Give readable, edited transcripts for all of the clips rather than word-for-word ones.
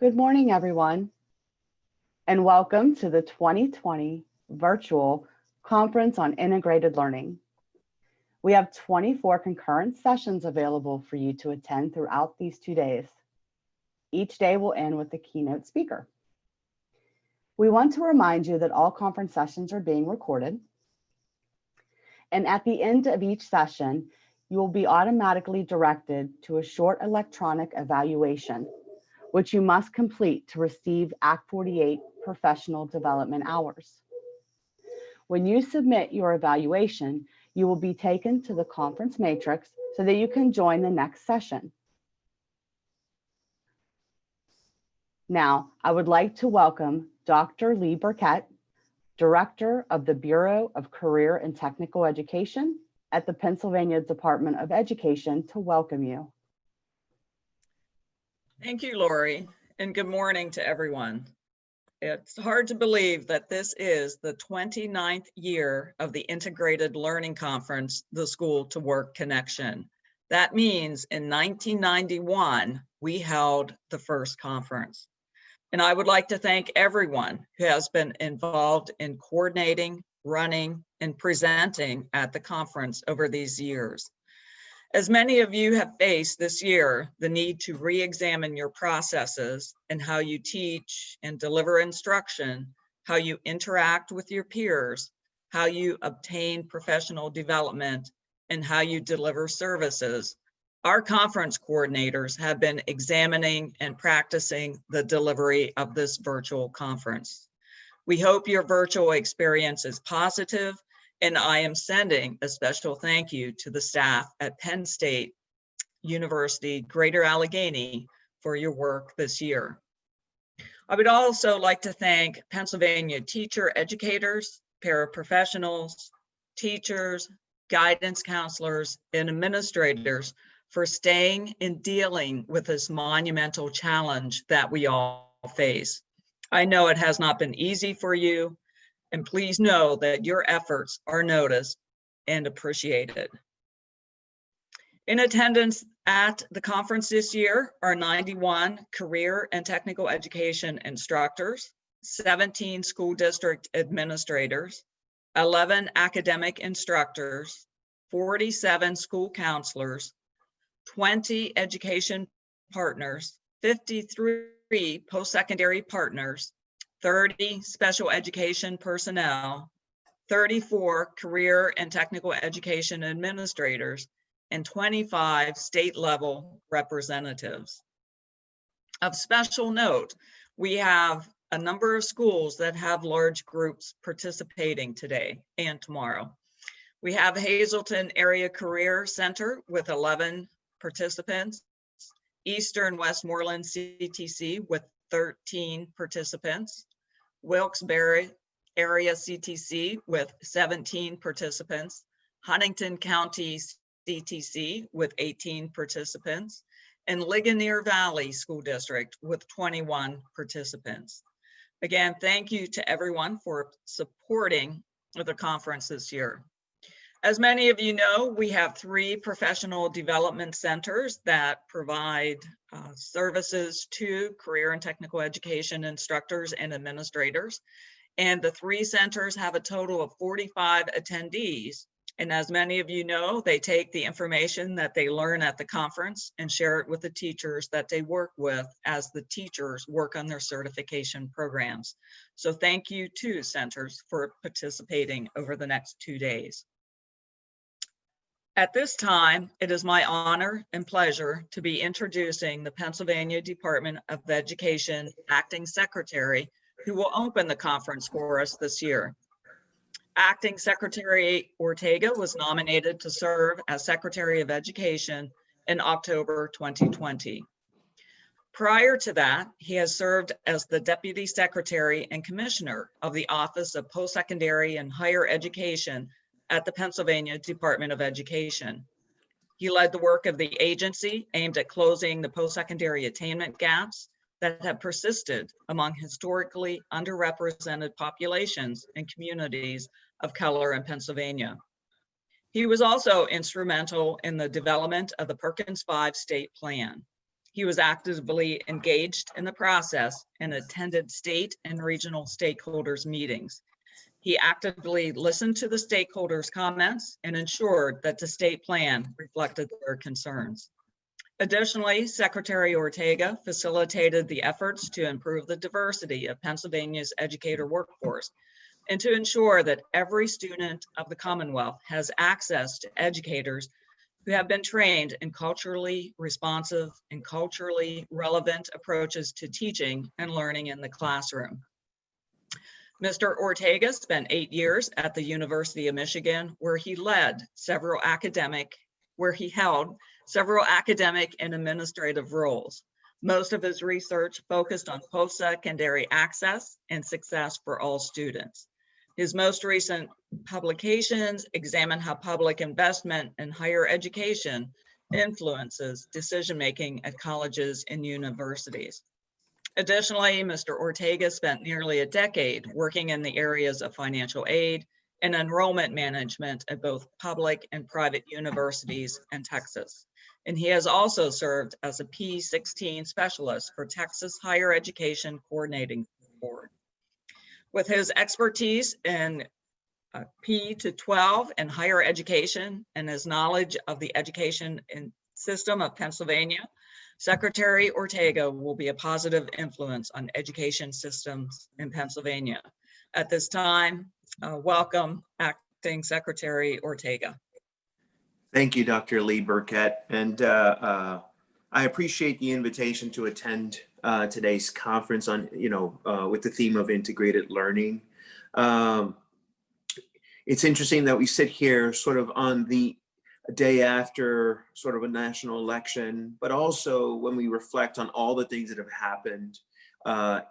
Good morning, everyone, and welcome to the 2020 Virtual Conference on Integrated Learning. We have 24 concurrent sessions available for you to attend throughout these 2 days. Each day will end with a keynote speaker. We want to remind you that all conference sessions are being recorded. And at the end of each session, you will be automatically directed to a short electronic evaluation, which you must complete to receive Act 48 professional development hours. When you submit your evaluation, you will be taken to the conference matrix so that you can join the next session. Now, I would like to welcome Dr. Lee Burkett, Director of the Bureau of Career and Technical Education at the Pennsylvania Department of Education, to welcome you. Thank you, Lori, and good morning to everyone. It's hard to believe that this is the 29th year of the Integrated Learning Conference, the School to Work Connection. That means in 1991, we held the first conference. And I would like to thank everyone who has been involved in coordinating, running, and presenting at the conference over these years. As many of you have faced this year, the need to re-examine your processes and how you teach and deliver instruction, how you interact with your peers, how you obtain professional development, and how you deliver services, our conference coordinators have been examining and practicing the delivery of this virtual conference. We hope your virtual experience is positive, and I am sending a special thank you to the staff at Penn State University, Greater Allegheny, for your work this year. I would also like to thank Pennsylvania teacher educators, paraprofessionals, teachers, guidance counselors, and administrators for staying and dealing with this monumental challenge that we all face. I know it has not been easy for you, and please know that your efforts are noticed and appreciated. In attendance at the conference this year are 91 career and technical education instructors, 17 school district administrators, 11 academic instructors, 47 school counselors, 20 education partners, 53 post-secondary partners, 30 special education personnel, 34 career and technical education administrators, and 25 state-level representatives. Of special note, we have a number of schools that have large groups participating today and tomorrow. We have Hazleton Area Career Center with 11 participants, Eastern Westmoreland CTC with 13 participants, Wilkes-Barre Area CTC with 17 participants, Huntington County CTC with 18 participants, and Ligonier Valley School District with 21 participants. Again, thank you to everyone for supporting the conference this year. As many of you know, we have 3 professional development centers that provide services to career and technical education instructors and administrators. And the 3 centers have a total of 45 attendees. And as many of you know, they take the information that they learn at the conference and share it with the teachers that they work with as the teachers work on their certification programs. So thank you to centers for participating over the next 2 days. At this time, it is my honor and pleasure to be introducing the Pennsylvania Department of Education Acting Secretary, who will open the conference for us this year. Acting Secretary Ortega was nominated to serve as Secretary of Education in October 2020. Prior to that, he has served as the Deputy Secretary and Commissioner of the Office of Post-Secondary and Higher Education at the Pennsylvania Department of Education. He led the work of the agency aimed at closing the post-secondary attainment gaps that have persisted among historically underrepresented populations and communities of color in Pennsylvania. He was also instrumental in the development of the Perkins 5 state plan. He was actively engaged in the process and attended state and regional stakeholders meetings. He actively listened to the stakeholders' comments and ensured that the state plan reflected their concerns. Additionally, Secretary Ortega facilitated the efforts to improve the diversity of Pennsylvania's educator workforce and to ensure that every student of the Commonwealth has access to educators who have been trained in culturally responsive and culturally relevant approaches to teaching and learning in the classroom. Mr. Ortega spent 8 years at the University of Michigan, where he held several academic and administrative roles. Most of his research focused on post-secondary access and success for all students. His most recent publications examine how public investment in higher education influences decision-making at colleges and universities. Additionally, Mr. Ortega spent nearly a decade working in the areas of financial aid and enrollment management at both public and private universities in Texas. And he has also served as a P16 specialist for Texas Higher Education Coordinating Board. With his expertise in P-12 and higher education and his knowledge of the education system of Pennsylvania, Secretary Ortega will be a positive influence on education systems in Pennsylvania. At this time, welcome, Acting Secretary Ortega. Thank you, Dr. Lee Burkett. And I appreciate the invitation to attend today's conference on, with the theme of integrated learning. It's interesting that we sit here sort of on the day after sort of a national election, but also when we reflect on all the things that have happened,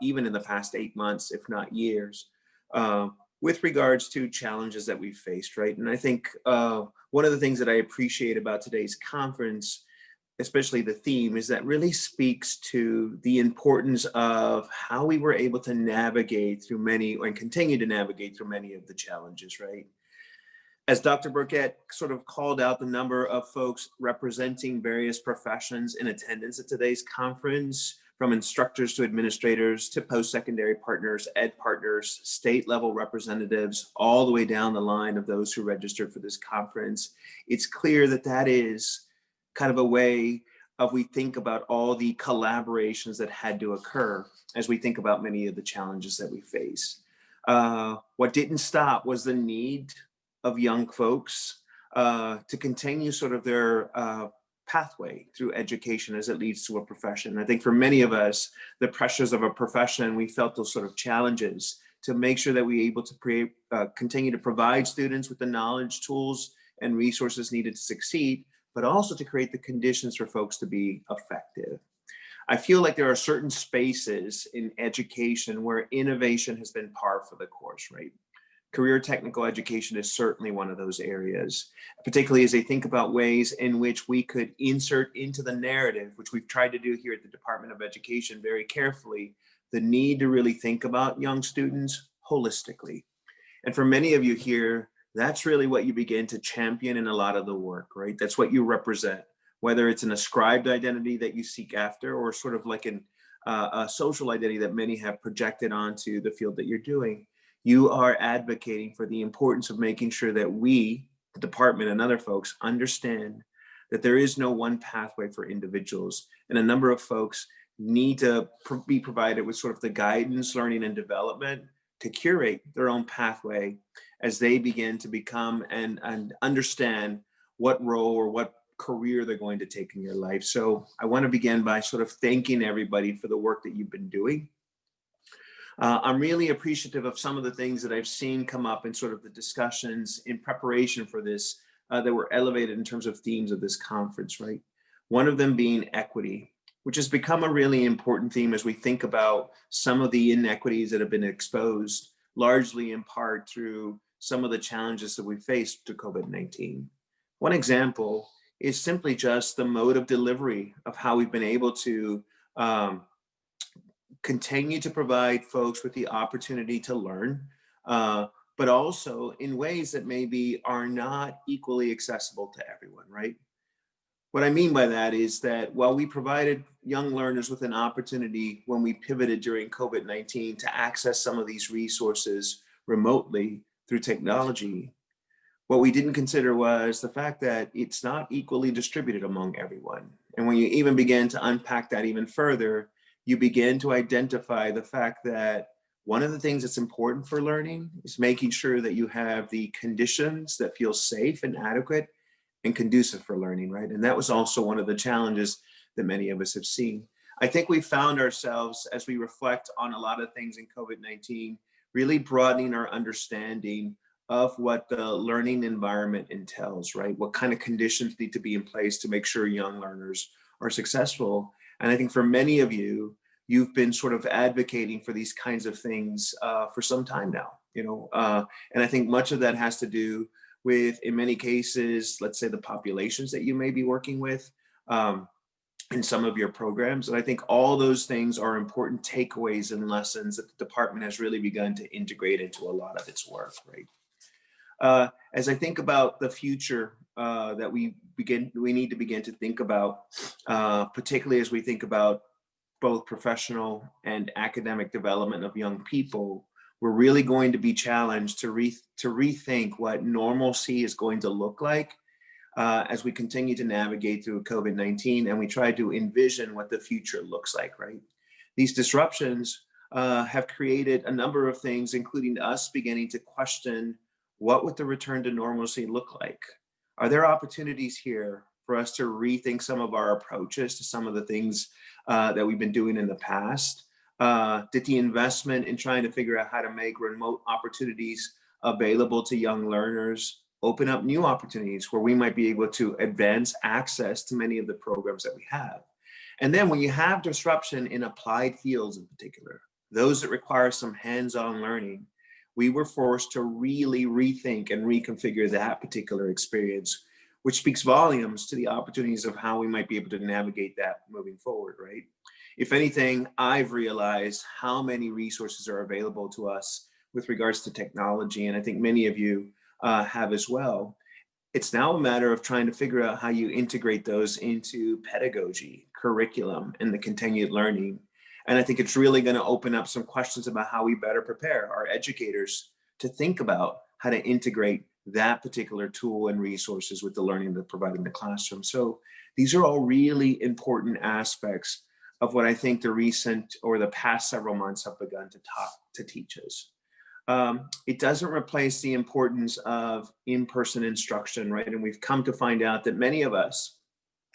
even in the past 8 months, if not years, with regards to challenges that we've faced, right? And I think one of the things that I appreciate about today's conference, especially the theme, is that really speaks to the importance of how we were able to navigate through many and continue to navigate through many of the challenges, right? As Dr. Burkett sort of called out the number of folks representing various professions in attendance at today's conference, from instructors to administrators to post-secondary partners, ed partners, state level representatives, all the way down the line of those who registered for this conference, it's clear that that is kind of a way of we think about all the collaborations that had to occur as we think about many of the challenges that we face. What didn't stop was the need of young folks to continue sort of their pathway through education as it leads to a profession. I think for many of us, the pressures of a profession, we felt those sort of challenges to make sure that we're able to continue to provide students with the knowledge, tools, and resources needed to succeed, but also to create the conditions for folks to be effective. I feel like there are certain spaces in education where innovation has been par for the course, right? Career technical education is certainly one of those areas, particularly as they think about ways in which we could insert into the narrative, which we've tried to do here at the Department of Education very carefully, the need to really think about young students holistically. And for many of you here, that's really what you begin to champion in a lot of the work, right? That's what you represent, whether it's an ascribed identity that you seek after or sort of like a social identity that many have projected onto the field that you're doing. You are advocating for the importance of making sure that we, the department and other folks, understand that there is no one pathway for individuals. And a number of folks need to be provided with sort of the guidance, learning, and development to curate their own pathway as they begin to become and understand what role or what career they're going to take in your life. So I want to begin by sort of thanking everybody for the work that you've been doing. I'm really appreciative of some of the things that I've seen come up in sort of the discussions in preparation for this that were elevated in terms of themes of this conference, right? One of them being equity, which has become a really important theme as we think about some of the inequities that have been exposed, largely in part through some of the challenges that we faced to COVID-19. One example is simply just the mode of delivery of how we've been able to continue to provide folks with the opportunity to learn, but also in ways that maybe are not equally accessible to everyone, right? What I mean by that is that while we provided young learners with an opportunity when we pivoted during COVID-19 to access some of these resources remotely through technology, what we didn't consider was the fact that it's not equally distributed among everyone. And when you even begin to unpack that even further, you begin to identify the fact that one of the things that's important for learning is making sure that you have the conditions that feel safe and adequate and conducive for learning, right? And that was also one of the challenges that many of us have seen. I think we found ourselves, as we reflect on a lot of things in COVID-19, really broadening our understanding of what the learning environment entails, right? What kind of conditions need to be in place to make sure young learners are successful. And I think for many of you, you've been sort of advocating for these kinds of things for some time now, and I think much of that has to do with, in many cases, let's say the populations that you may be working with in some of your programs. And I think all those things are important takeaways and lessons that the department has really begun to integrate into a lot of its work, right? As I think about the future that we need to begin to think about, particularly as we think about both professional and academic development of young people, we're really going to be challenged to rethink what normalcy is going to look like as we continue to navigate through COVID-19 and we try to envision what the future looks like, right? These disruptions have created a number of things, including us beginning to question what would the return to normalcy look like? Are there opportunities here for us to rethink some of our approaches to some of the things that we've been doing in the past? Did the investment in trying to figure out how to make remote opportunities available to young learners open up new opportunities where we might be able to advance access to many of the programs that we have? And then when you have disruption in applied fields in particular, those that require some hands-on learning, we were forced to really rethink and reconfigure that particular experience, which speaks volumes to the opportunities of how we might be able to navigate that moving forward, right? If anything, I've realized how many resources are available to us with regards to technology, and I think many of you have as well. It's now a matter of trying to figure out how you integrate those into pedagogy, curriculum, and the continued learning. And I think it's really going to open up some questions about how we better prepare our educators to think about how to integrate that particular tool and resources with the learning that's provided in the classroom. So these are all really important aspects of what I think the recent or the past several months have begun to teach us. It doesn't replace the importance of in-person instruction, right? And we've come to find out that many of us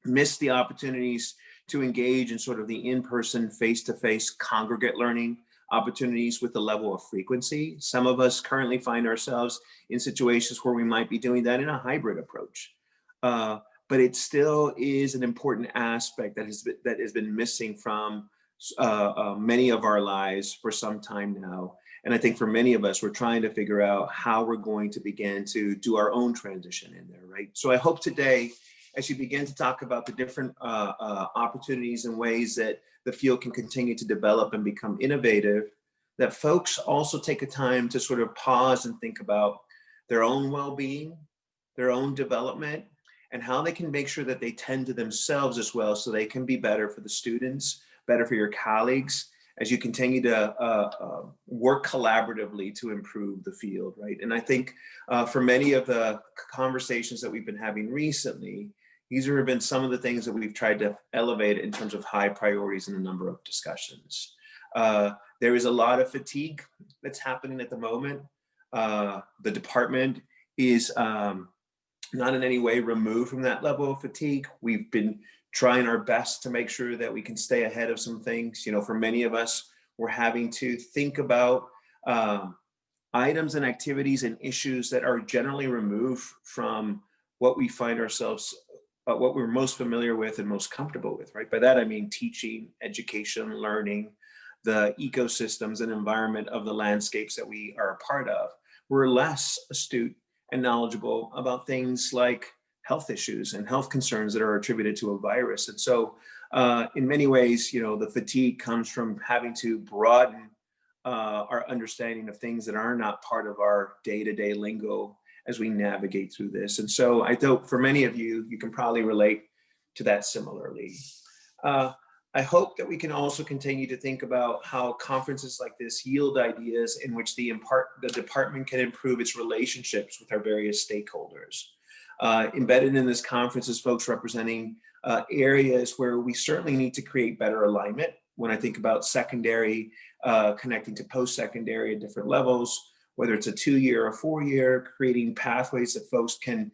miss the opportunities to engage in sort of the in-person, face-to-face congregate learning opportunities with the level of frequency. Some of us currently find ourselves in situations where we might be doing that in a hybrid approach. But it still is an important aspect that has been missing from many of our lives for some time now. And I think for many of us, we're trying to figure out how we're going to begin to do our own transition in there, right? So I hope today, as you begin to talk about the different opportunities and ways that the field can continue to develop and become innovative, that folks also take a time to sort of pause and think about their own well-being, their own development, and how they can make sure that they tend to themselves as well so they can be better for the students, better for your colleagues, as you continue to work collaboratively to improve the field, right? And I think for many of the conversations that we've been having recently, these have been some of the things that we've tried to elevate in terms of high priorities in a number of discussions. There is a lot of fatigue that's happening at the moment. The department is not in any way removed from that level of fatigue. We've been trying our best to make sure that we can stay ahead of some things. You know, for many of us, we're having to think about items and activities and issues that are generally removed from what we find ourselves, what we're most familiar with and most comfortable with, right? By that, I mean teaching, education, learning, the ecosystems and environment of the landscapes that we are a part of. We're less astute and knowledgeable about things like health issues and health concerns that are attributed to a virus. And so in many ways, you know, the fatigue comes from having to broaden our understanding of things that are not part of our day-to-day lingo as we navigate through this. And so I thought for many of you, you can probably relate to that similarly. I hope that we can also continue to think about how conferences like this yield ideas in which the department can improve its relationships with our various stakeholders. Embedded in this conference is folks representing areas where we certainly need to create better alignment. When I think about secondary, connecting to post-secondary at different levels, whether it's a 2-year or 4-year, creating pathways that folks can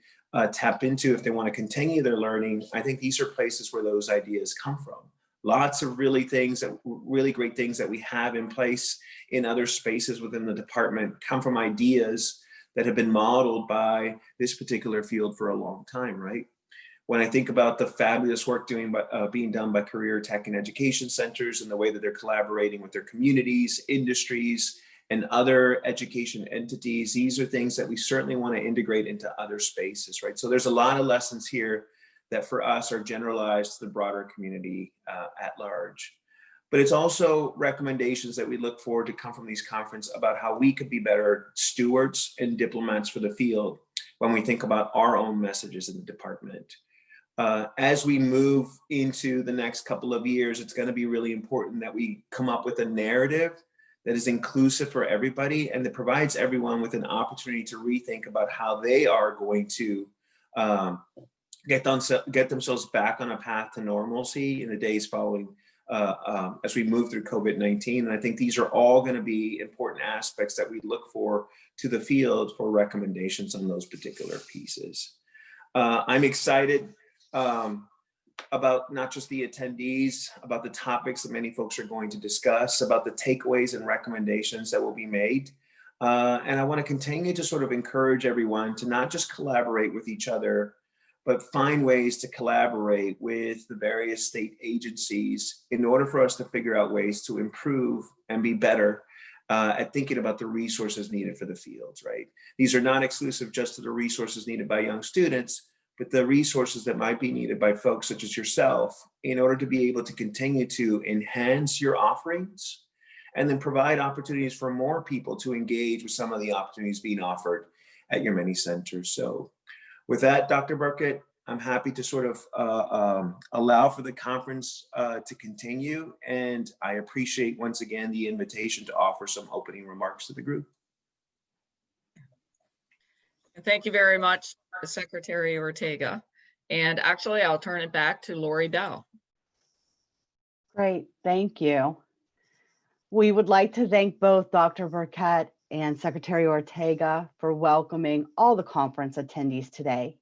tap into if they want to continue their learning. I think these are places where those ideas come from. Lots of really great things that we have in place in other spaces within the department come from ideas that have been modeled by this particular field for a long time, right? When I think about the fabulous work being done by career tech and education centers and the way that they're collaborating with their communities, industries, and other education entities, these are things that we certainly want to integrate into other spaces, right? So there's a lot of lessons here that for us are generalized to the broader community at large. But it's also recommendations that we look forward to come from these conferences about how we could be better stewards and diplomats for the field when we think about our own messages in the department. As we move into the next couple of years, it's going to be really important that we come up with a narrative that is inclusive for everybody and that provides everyone with an opportunity to rethink about how they are going to get themselves back on a path to normalcy in the days following as we move through COVID-19. And I think these are all going to be important aspects that we look for to the field for recommendations on those particular pieces. I'm excited about not just the attendees, about the topics that many folks are going to discuss, about the takeaways and recommendations that will be made. And I want to continue to sort of encourage everyone to not just collaborate with each other, but find ways to collaborate with the various state agencies in order for us to figure out ways to improve and be better at thinking about the resources needed for the fields, right? These are not exclusive just to the resources needed by young students, but the resources that might be needed by folks such as yourself in order to be able to continue to enhance your offerings and then provide opportunities for more people to engage with some of the opportunities being offered at your many centers. So with that, Dr. Burkett, I'm happy to sort of allow for the conference to continue. And I appreciate once again the invitation to offer some opening remarks to the group. Thank you very much, Secretary Ortega. And actually, I'll turn it back to Lori Bell. Great, thank you. We would like to thank both Dr. Burkett and Secretary Ortega for welcoming all the conference attendees today.